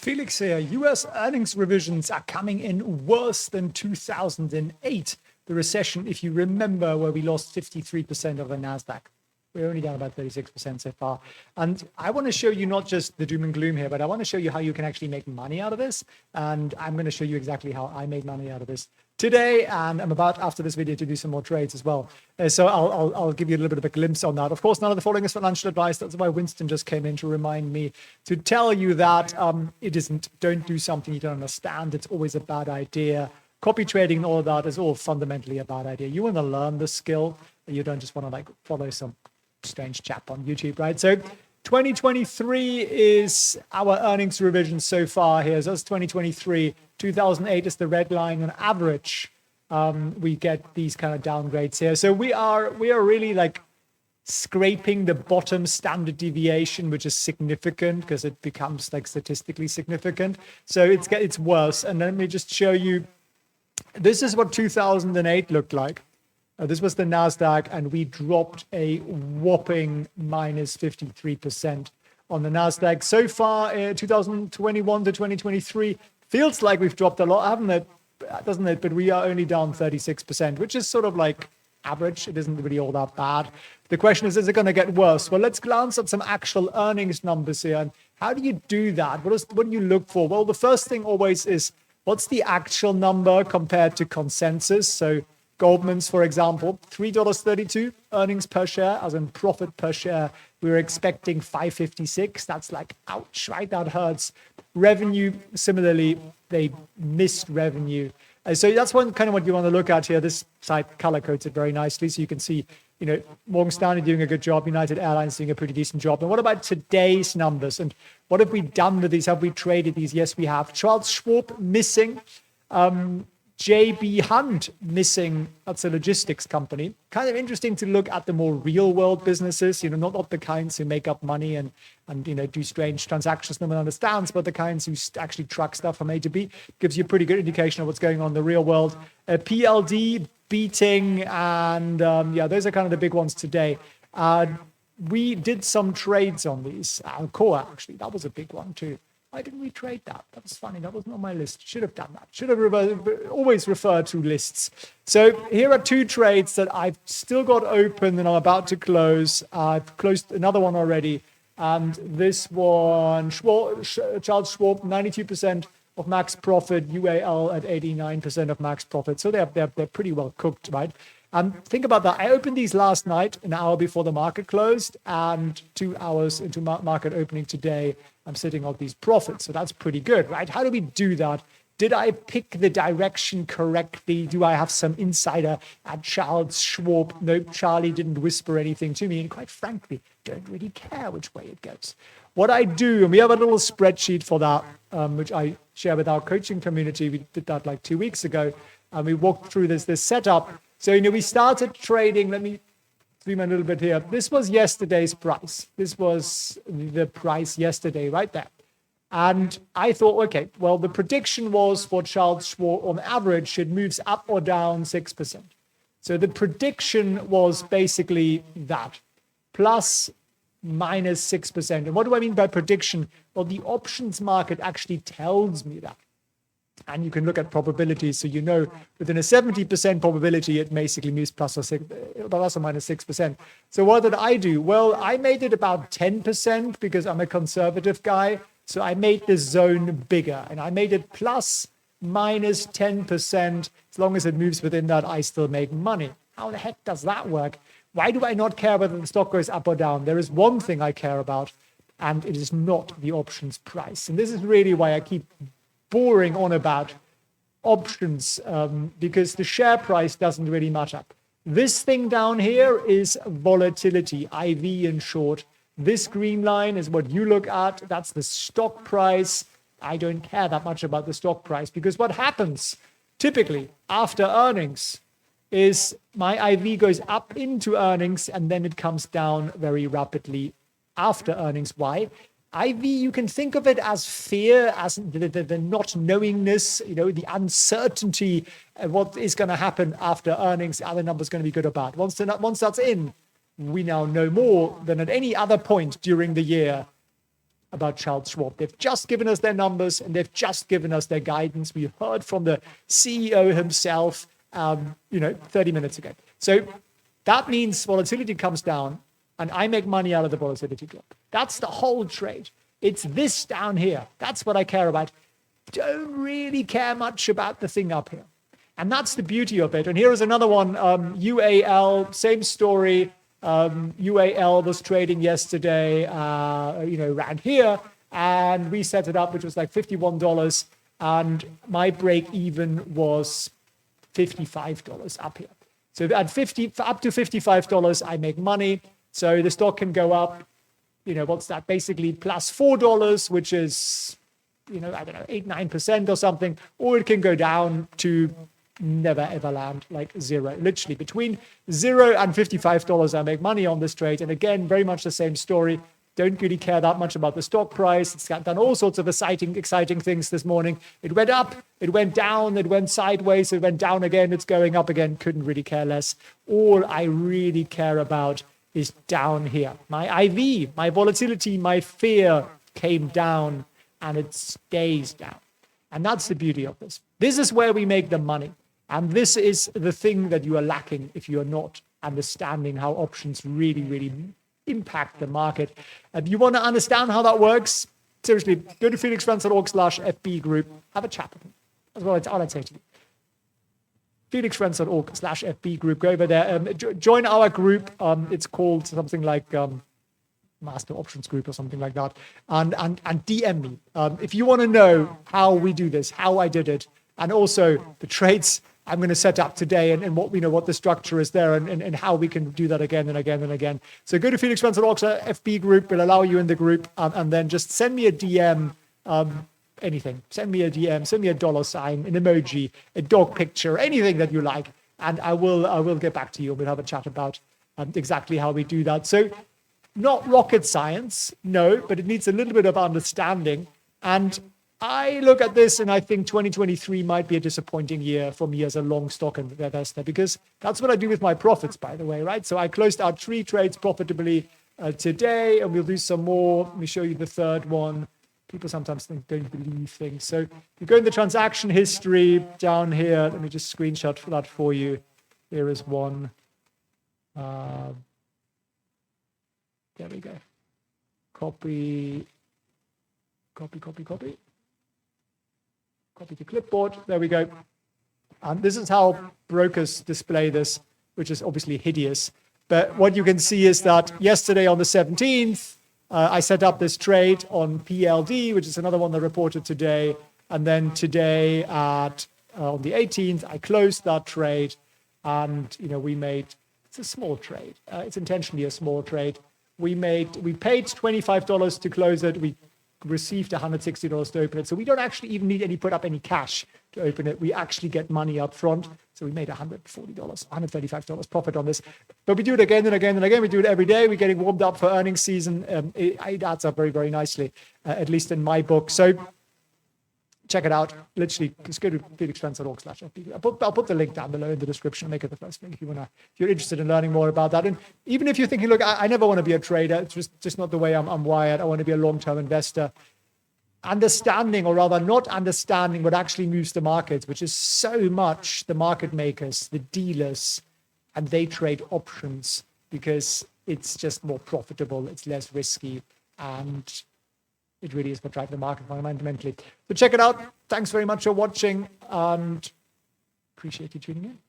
Felix here. US earnings revisions are coming in worse than 2008, the recession, if you remember, where we lost 53% of the NASDAQ. We're only down about 36% so far. And I want to show you not just the doom and gloom here, but I want to show you how you can actually make money out of this. And I'm going to show you exactly how I made money out of this today. And I'm about, after this video, to do some more trades as well. So I'll give you a little bit of a glimpse on that. Of course, none of the following is financial advice. That's why Winston just came in to remind me to tell you that it isn't, don't do something you don't understand. It's always a bad idea. Copy trading and all of that is all fundamentally a bad idea. You want to learn the skill. You don't just want to like follow some strange chap on YouTube, right? So 2023 is our earnings revision so far here. So that's 2023. 2008 is the red line. On average, we get these kind of downgrades here. So we are really like scraping the bottom standard deviation, which is significant because it becomes like statistically significant. So it's worse. And let me just show you. This is what 2008 looked like. This was the NASDAQ, and we dropped a whopping minus 53% on the NASDAQ. So far, 2021 to 2023, feels like we've dropped a lot, haven't it? Doesn't it? But we are only down 36%, which is sort of like average. It isn't really all that bad. The question is it going to get worse? Well, let's glance at some actual earnings numbers here. And how do you do that? What do you look for? Well, the first thing always is, what's the actual number compared to consensus? So Goldman's, for example, $3.32 earnings per share, as in profit per share. We were expecting $5.56. That's like, ouch, right? That hurts. Revenue, similarly, they missed revenue. So that's one kind of what you want to look at here. This side color codes it very nicely, so you can see, you know, Morgan Stanley doing a good job, United Airlines doing a pretty decent job. And what about today's numbers? And what have we done with these? Have we traded these? Yes, we have. Charles Schwab missing. JB Hunt missing. That's a logistics company. Kind of interesting to look at the more real world businesses, you know, not the kinds who make up money and you know, do strange transactions no one understands, but the kinds who actually truck stuff from A to B. Gives you a pretty good indication of what's going on in the real world. PLD beating, and yeah, those are kind of the big ones today. We did some trades on these. Alcoa, actually, that was a big one too. Why didn't we trade that? That was funny. That wasn't on my list. Should have done that. Should have always referred to lists. So here are two trades that I've still got open and I'm about to close. I've closed another one already. And this one, Charles Schwab, 92% of max profit, UAL at 89% of max profit. So they're pretty well cooked, right? Think about that. I opened these last night, an hour before the market closed, and 2 hours into market opening today, I'm sitting on these profits. So that's pretty good, right? How do we do that? Did I pick the direction correctly? Do I have some insider at Charles Schwab? Nope, Charlie didn't whisper anything to me. And quite frankly, don't really care which way it goes. What I do, and we have a little spreadsheet for that, which I share with our coaching community. We did that like 2 weeks ago. And we walked through this setup. So, you know, we started trading. Let me zoom in a little bit here. This was yesterday's price. This was the price yesterday, right there. And I thought, okay, well, the prediction was for Charles Schwab on average, it moves up or down 6%. So the prediction was basically that, plus minus 6%. And what do I mean by prediction? Well, the options market actually tells me that. And you can look at probabilities, so you know within a 70% probability, it basically moves plus or minus 6%. So what did I do? Well, I made it about 10% because I'm a conservative guy. So I made the zone bigger, and I made it plus minus 10%. As long as it moves within that, I still make money. How the heck does that work? Why do I not care whether the stock goes up or down? There is one thing I care about, and it is not the options price. And this is really why I keep boring on about options, because the share price doesn't really match up. This thing down here is volatility, IV in short. This green line is what you look at. That's the stock price. I don't care that much about the stock price, because what happens typically after earnings is my IV goes up into earnings and then it comes down very rapidly after earnings. Why? IV, you can think of it as fear, as the not knowingness, you know, the uncertainty of what is going to happen after earnings. Are the numbers going to be good or bad? Once that's in, we now know more than at any other point during the year about Charles Schwab. They've just given us their numbers and they've just given us their guidance. We heard from the CEO himself, 30 minutes ago. So that means volatility comes down and I make money out of the volatility drop. That's the whole trade. It's this down here. That's what I care about. Don't really care much about the thing up here. And that's the beauty of it. And here is another one, UAL, same story. UAL was trading yesterday, around here, and we set it up, which was like $51, and my break even was $55 up here. So at up to $55, I make money. So the stock can go up, what's that? Basically plus $4, which is, 8-9% or something, or it can go down to never ever land, like zero. Literally between $0 and $55 I make money on this trade. And again, very much the same story. Don't really care that much about the stock price. It's done all sorts of exciting things this morning. It went up, it went down, it went sideways, it went down again, it's going up again. Couldn't really care less. All I really care about is down here. My IV, my volatility, my fear came down and it stays down. And that's the beauty of this. This is where we make the money. And this is the thing that you are lacking if you are not understanding how options really, really impact the market. If you want to understand how that works, seriously, go to felixfriends.org/FB group, have a chat with me. That's all I'd say to you. felixfriends.org/FB group, go over there. Join our group. It's called something like Master Options Group or something like that. And DM me. If you want to know how we do this, how I did it, and also the trades I'm going to set up today and what the structure is there and how we can do that again and again and again. So go to felixfriends.org/FB group. We'll allow you in the group and then just send me a DM, anything. Send me a DM, send me a $sign, an emoji, a dog picture, anything that you like. And I will get back to you. We'll have a chat about exactly how we do that. So not rocket science, no, but it needs a little bit of understanding. And I look at this and I think 2023 might be a disappointing year for me as a long stock investor, because that's what I do with my profits, by the way, right? So I closed out 3 trades profitably today, and we'll do some more. Let me show you the third one. People sometimes don't believe things. So you go in the transaction history down here. Let me just screenshot that for you. Here is one. There we go. Copy. Copy to clipboard. There we go. And this is how brokers display this, which is obviously hideous. But what you can see is that yesterday on the 17th, I set up this trade on PLD, which is another one that reported today. And then today on the 18th, I closed that trade. And, it's a small trade. It's intentionally a small trade. We paid $25 to close it. We received $160 to open it. So we don't actually even need put up any cash to open it. We actually get money up front. So we made $140, $135 profit on this. But we do it again and again and again. We do it every day. We're getting warmed up for earnings season. It adds up very, very nicely, at least in my book. So check it out. Literally, just go to felixfriends.org/FB. I'll put the link down below in the description. Make it the first link if you're interested in learning more about that. And even if you're thinking, look, I never want to be a trader. It's just not the way I'm wired. I want to be a long-term investor. Understanding, or rather not understanding, what actually moves the markets, which is so much the market makers, the dealers, and they trade options because it's just more profitable. It's less risky, and it really is what drives the market fundamentally. So check it out. Thanks very much for watching, and appreciate you tuning in.